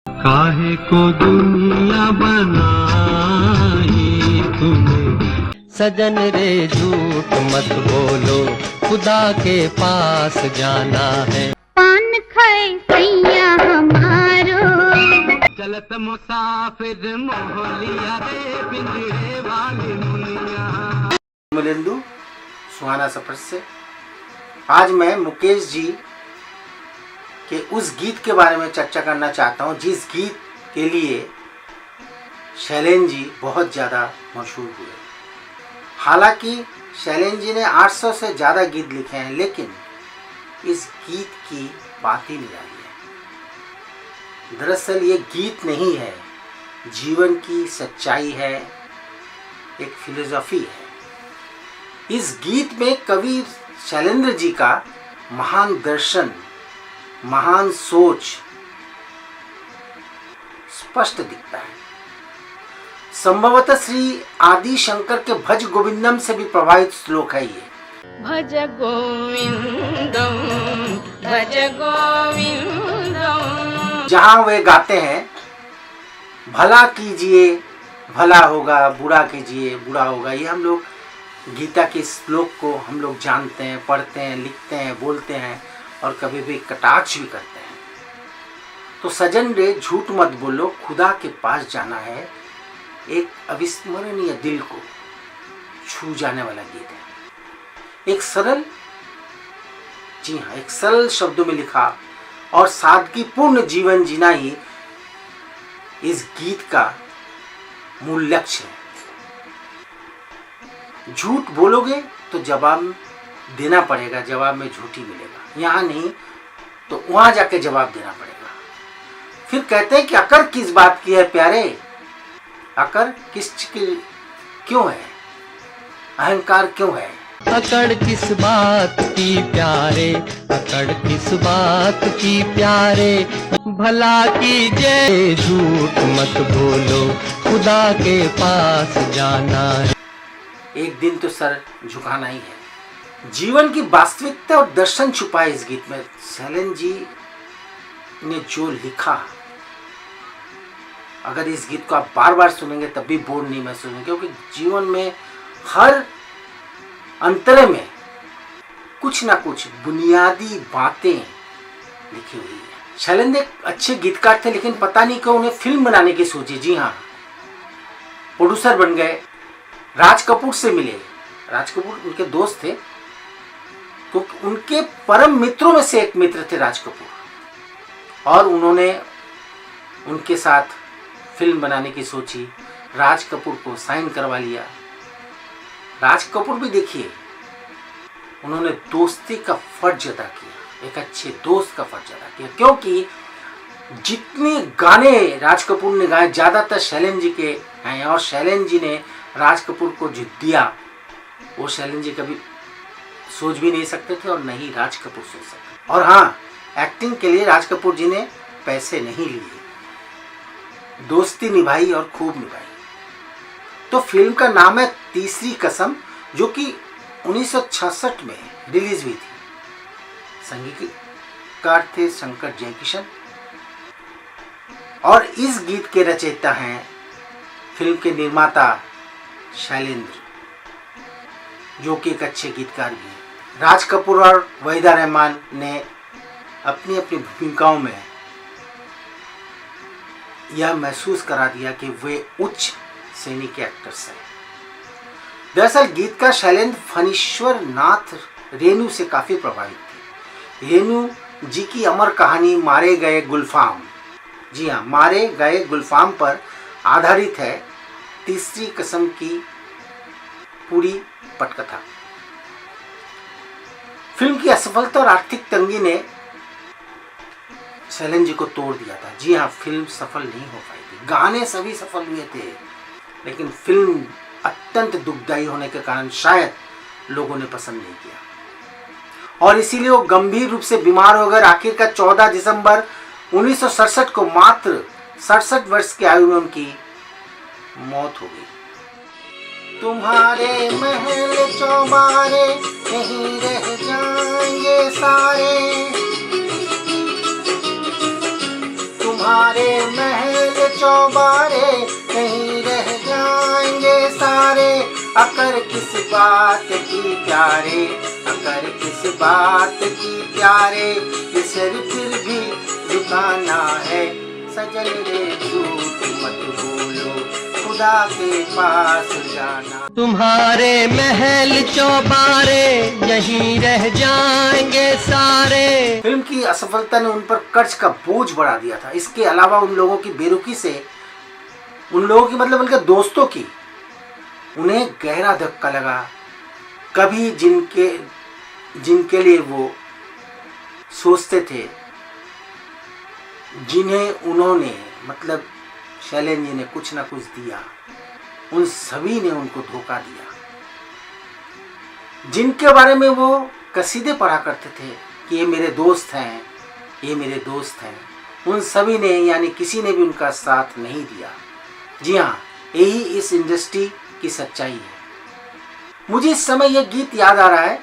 काहे को दुनिया बनाई तूने, सजन रे झूठ मत बोलो, खुदा के पास जाना है। पान खाए सैया हमारो, चलत मुसाफिर मोहलिया रे पिंजरे वाली मुनिया। मिलिंदु सुहाना सफर से आज मैं मुकेश जी के उस गीत के बारे में चर्चा करना चाहता हूं जिस गीत के लिए शैलेंद्र जी बहुत ज़्यादा मशहूर हुए। हालांकि शैलेंद्र जी ने 800 से ज़्यादा गीत लिखे हैं, लेकिन इस गीत की बात ही निराली है। दरअसल ये गीत नहीं है, जीवन की सच्चाई है, एक फिलोसॉफी है। इस गीत में कवि शैलेंद्र जी का महान दर्शन, महान सोच स्पष्ट दिखता है। संभवतः श्री आदि शंकर के भज गोविंदम से भी प्रभावित श्लोक है ये। भज गोविंदम भज गोविंदम, जहां वे गाते हैं भला कीजिए भला होगा, बुरा कीजिए बुरा होगा। ये हम लोग गीता के श्लोक को हम लोग जानते हैं, पढ़ते हैं, लिखते हैं, बोलते हैं और कभी भी कटाक्ष भी करते हैं। तो सजन रे झूठ मत बोलो, खुदा के पास जाना है, एक अविस्मरणीय दिल को छू जाने वाला गीत है। एक सरल, जी हाँ, एक सरल शब्दों में लिखा और सादगीपूर्ण जीवन जीना ही इस गीत का मूल लक्ष्य है। झूठ बोलोगे तो जवाब देना पड़ेगा, जवाब में झूठ ही मिलेगा। यहाँ नहीं तो वहां जाके जवाब देना पड़ेगा। फिर कहते हैं कि अकड़ किस बात की है प्यारे, अकड़ किस की क्यों है, अहंकार क्यों है। अकड़ किस बात की प्यारे, अकड़ किस बात की प्यारे, भला कीजिए झूठ मत बोलो, खुदा के पास जाना है। एक दिन तो सर झुकाना ही है। जीवन की वास्तविकता और दर्शन छुपा है इस गीत में। शैलेंद्र जी ने जो लिखा, अगर इस गीत को आप बार बार सुनेंगे तब भी बोर नहीं महसूस होंगे, क्योंकि जीवन में हर अंतरे में कुछ ना कुछ बुनियादी बातें लिखी हुई है। शैलेंद्र एक अच्छे गीतकार थे, लेकिन पता नहीं क्यों उन्हें फिल्म बनाने की सोची। जी हाँ, प्रोड्यूसर बन गए, राज कपूर से मिले। राज कपूर उनके दोस्त थे, तो उनके परम मित्रों में से एक मित्र थे राज कपूर, और उन्होंने उनके साथ फिल्म बनाने की सोची। राज कपूर को साइन करवा लिया। राज कपूर भी देखिए, उन्होंने दोस्ती का फर्ज अदा किया, एक अच्छे दोस्त का फर्ज अदा किया, क्योंकि जितने गाने राज कपूर ने गाए ज़्यादातर शैलेंद्र जी के हैं, और शैलेंद्र जी ने राज कपूर को जो दिया वो शैलेंद्र जी कभी सोच भी नहीं सकते थे और नहीं राज कपूर सोच सकते। और हाँ, एक्टिंग के लिए राज कपूर जी ने पैसे नहीं लिए, दोस्ती निभाई और खूब निभाई। तो फिल्म का नाम है तीसरी कसम, जो कि 1966 में रिलीज हुई थी। संगीतकार थे शंकर जयकिशन, और इस गीत के रचयिता हैं फिल्म के निर्माता शैलेंद्र, जो कि एक अच्छे गीतकार भी हैं। राज कपूर और वहीदा रहमान ने अपनी अपनी भूमिकाओं में यह महसूस करा दिया कि वे उच्च श्रेणी के एक्टर्स हैं। दरअसल गीतकार शैलेंद्र फणीश्वर नाथ रेणु से काफी प्रभावित थे। रेणु जी की अमर कहानी मारे गए गुलफाम, जी हाँ, मारे गए गुलफाम पर आधारित है तीसरी कसम की पूरी पटकथा। फिल्म की असफलता और आर्थिक तंगी ने शैलेंद्र जी को तोड़ दिया था। जी हाँ, फिल्म सफल नहीं हो पाई थी। गाने सभी सफल हुए थे, लेकिन फिल्म अत्यंत दुखदायी होने के कारण शायद लोगों ने पसंद नहीं किया, और इसीलिए वो गंभीर रूप से बीमार हो गए। आखिरकार 14 दिसंबर 1967 को मात्र 67 वर्ष की आयु में उनकी मौत हो गई। तुम्हारे महल चौबारे नहीं रह जाएंगे, चौबारे, नहीं रह जाएंगे सारे, अकर किस बात की प्यारे, अकर किस बात की प्यारे, ये सर फिर भी झुकाना है, सजन रे झूठ मत बोलो, खुदा के पास जाना। तुम्हारे महल चौबारे यहीं रह जाएंगे सारे। फिल्म की असफलता ने उन पर कर्ज का बोझ बढ़ा दिया था। इसके अलावा उन लोगों की बेरुखी से, उन लोगों की मतलब उनके दोस्तों की, उन्हें गहरा धक्का लगा। कभी जिनके लिए वो सोचते थे, जिन्हें उन्होंने मतलब शैलेंद्र जी ने कुछ ना कुछ दिया, उन सभी ने उनको धोखा दिया। जिनके बारे में वो कसीदे पढ़ा करते थे कि ये मेरे दोस्त हैं, ये मेरे दोस्त हैं, उन सभी ने यानी किसी ने भी उनका साथ नहीं दिया। जी हाँ, यही इस इंडस्ट्री की सच्चाई है। मुझे इस समय यह गीत याद आ रहा है,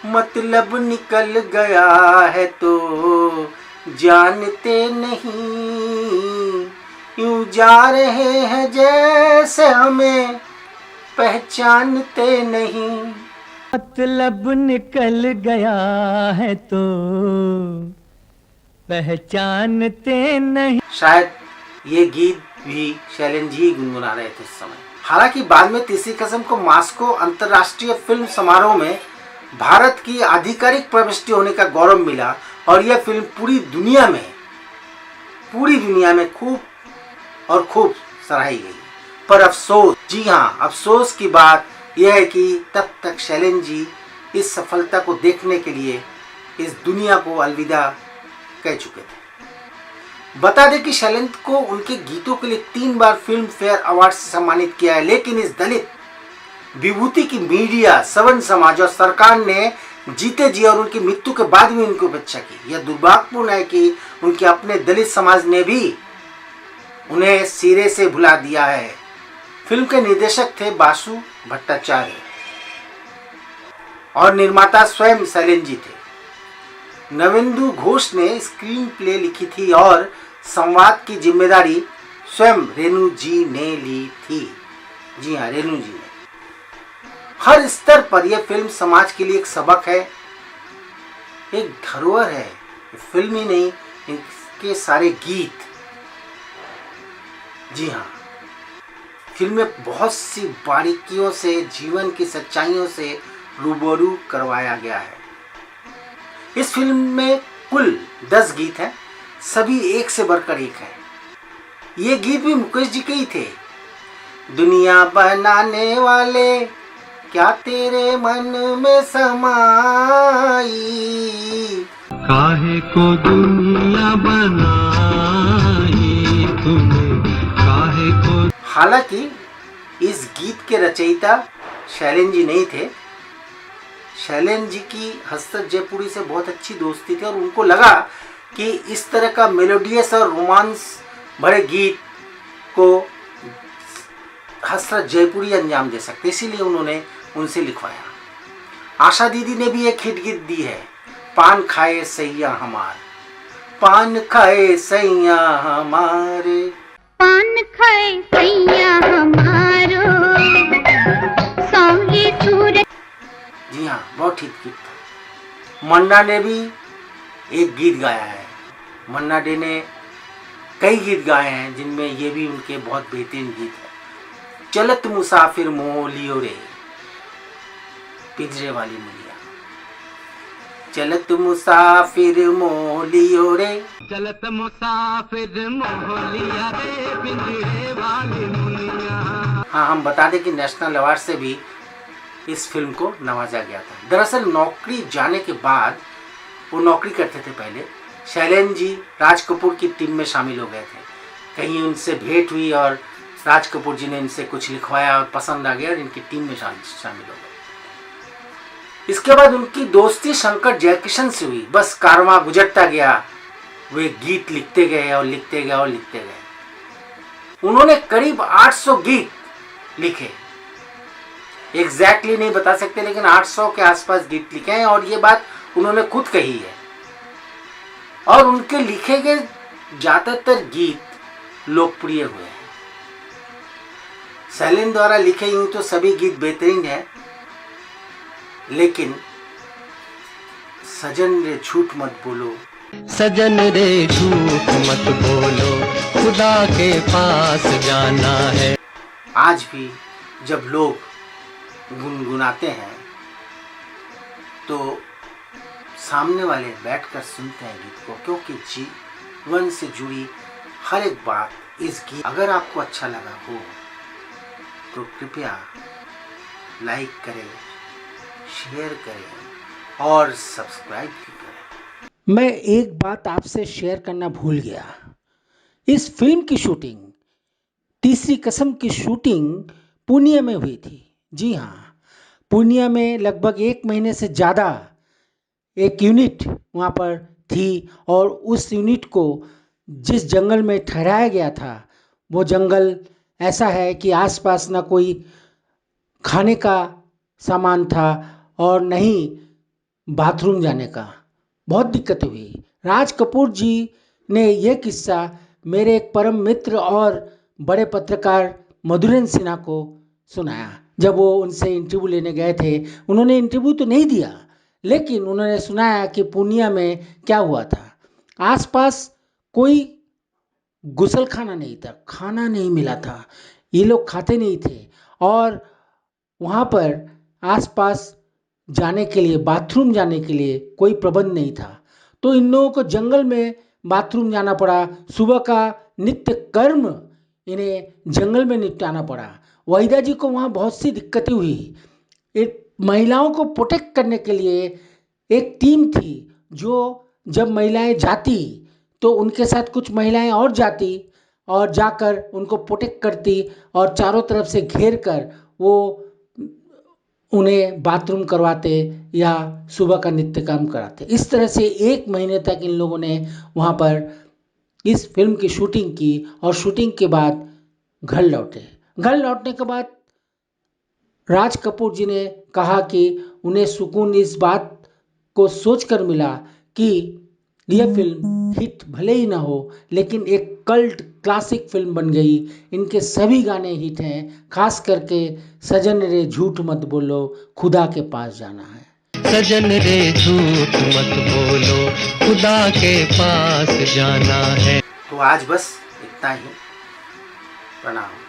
मतलब निकल गया है तो जानते नहीं, यूं जा रहे हैं जैसे हमें पहचानते नहीं। मतलब निकल गया है तो पहचानते नहीं। शायद ये गीत भी शैलेंद्र जी गुनगुना रहे थे उस समय। हालांकि बाद में तीसरी कसम को मास्को अंतर्राष्ट्रीय फिल्म समारोह में भारत की आधिकारिक प्रविष्टि होने का गौरव मिला और यह फिल्म पूरी दुनिया में खूब सराही गई। पर अफसोस, जी हाँ अफसोस की बात यह है कि तब तक शैलेंद्र जी इस सफलता को देखने के लिए इस दुनिया को अलविदा कह चुके थे। बता दें कि शैलेंद्र को उनके गीतों के लिए 3 बार फिल्म फेयर अवार्ड से सम्मानित किया है, लेकिन इस दलित विभूति की मीडिया, सवर्ण समाज और सरकार ने जीते जी और उनकी मृत्यु के बाद भी उनकी उपेक्षा की। यह दुर्भाग्यपूर्ण है कि उनके अपने दलित समाज ने भी उन्हें सिरे से भुला दिया है। फिल्म के निर्देशक थे बासु भट्टाचार्य और निर्माता स्वयं शैलेंद्र जी थे। नवेंदु घोष ने स्क्रीन प्ले लिखी थी और संवाद की जिम्मेदारी स्वयं रेणु जी ने ली थी। जी हाँ, रेणु जी ने। हर स्तर पर यह फिल्म समाज के लिए एक सबक है, एक धरोहर है। फिल्म ही नहीं, इसके सारे गीत, जी हाँ, फिल्म में बहुत सी बारीकियों से, जीवन की सच्चाइयों से रूबरू करवाया गया है। इस फिल्म में कुल 10 गीत हैं, सभी एक से बढ़कर एक हैं। ये गीत भी मुकेश जी के ही थे। दुनिया बनाने वाले क्या तेरे मन में समाई, काहे को दुनिया बनाई तूने, काहे को। हालांकि इस गीत के रचयिता शैलेंद्र जी नहीं थे। शैलेंद्र जी की हसरत जयपुरी से बहुत अच्छी दोस्ती थी और उनको लगा कि इस तरह का मेलोडियस और रोमांस भरे गीत को हसरत जयपुरी अंजाम दे सकते, इसीलिए उन्होंने उनसे लिखवाया। आशा दीदी ने भी एक हिट गीत दी है, पान खाए सैया हमार, पान खाए सैया हमारे, पान खाए सैया हमारो, सांगी सूरज। जी हाँ, बहुत ठीक गीत था। मन्ना ने भी एक गीत गाया है। मन्ना डे ने कई गीत गाए हैं जिनमें ये भी उनके बहुत बेहतरीन गीत है। चलत मुसाफिर मोह लियो रे पिंजरे वाली मुनिया, चलत मुसाफिर मोह लियो रे, चलत मुसाफिर मोह लिया रे पिंजरे वाली मुनिया। हाँ, हम बता दें कि नेशनल अवार्ड से भी इस फिल्म को नवाजा गया था। दरअसल नौकरी जाने के बाद, वो नौकरी करते थे पहले, शैलेंद्र जी राज कपूर की टीम में शामिल हो गए थे। कहीं उनसे भेंट हुई और राज कपूर जी ने इनसे कुछ लिखवाया और पसंद आ गया और इनकी टीम में शामिल हो गए। इसके बाद उनकी दोस्ती शंकर जयकिशन से हुई। बस कारवां गुजरता गया, वे गीत लिखते गए और लिखते गए और लिखते गए। उन्होंने करीब 800 गीत लिखे, एग्जैक्टली नहीं बता सकते, लेकिन 800 के आसपास गीत लिखे हैं और ये बात उन्होंने खुद कही है। और उनके लिखे गए ज़्यादातर गीत लोकप्रिय हुए हैं। सैलिन द्वारा लिखे यूं तो सभी गीत बेहतरीन हैं, लेकिन सजन रे झूठ मत बोलो, सजन रे झूठ मत बोलो, खुदा के पास जाना है। आज भी जब लोग गुनगुनाते हैं तो सामने वाले बैठकर सुनते हैं गीत को, क्योंकि जीवन से जुड़ी हर एक बात इस गीत। अगर आपको अच्छा लगा हो तो कृपया लाइक करें, शेयर करें और सब्सक्राइब भी करें। मैं एक बात आपसे शेयर करना भूल गया। इस फिल्म की शूटिंग, तीसरी कसम की शूटिंग पूर्णिया में हुई थी। जी हाँ, पूर्णिया में लगभग 1 महीने से ज़्यादा एक यूनिट वहाँ पर थी और उस यूनिट को जिस जंगल में ठहराया गया था, वो जंगल ऐसा है कि आसपास ना कोई खाने का सामान था और न ही बाथरूम जाने का। बहुत दिक्कत हुई। राज कपूर जी ने यह किस्सा मेरे एक परम मित्र और बड़े पत्रकार मधुरेंद्र सिन्हा को सुनाया। जब वो उनसे इंटरव्यू लेने गए थे, उन्होंने इंटरव्यू तो नहीं दिया, लेकिन उन्होंने सुनाया कि पूर्णिया में क्या हुआ था। आसपास कोई गुसल खाना नहीं था, खाना नहीं मिला था, ये लोग खाते नहीं थे और वहाँ पर आसपास जाने के लिए, बाथरूम जाने के लिए कोई प्रबंध नहीं था। तो इन लोगों को जंगल में बाथरूम जाना पड़ा। सुबह का नित्य कर्म इन्हें जंगल में निपटाना पड़ा। वहीदा जी को वहाँ बहुत सी दिक्कतें हुई। एक महिलाओं को प्रोटेक्ट करने के लिए एक टीम थी, जो जब महिलाएं जाती तो उनके साथ कुछ महिलाएं और जाती और जाकर उनको प्रोटेक्ट करती और चारों तरफ से घेर कर वो उन्हें बाथरूम करवाते या सुबह का नित्य काम कराते। इस तरह से 1 महीने तक इन लोगों ने वहाँ पर इस फिल्म की शूटिंग की और शूटिंग के बाद घर लौटे। घर लौटने के बाद राज कपूर जी ने कहा कि उन्हें सुकून इस बात को सोचकर मिला कि यह फिल्म हिट भले ही ना हो, लेकिन एक कल्ट क्लासिक फिल्म बन गई। इनके सभी गाने हिट हैं, खास करके सजन रे झूठ मत बोलो, खुदा के पास जाना है। सजन रे झूठ मत बोलो, खुदा के पास जाना है। तो आज बस इतना ही। प्रणाम।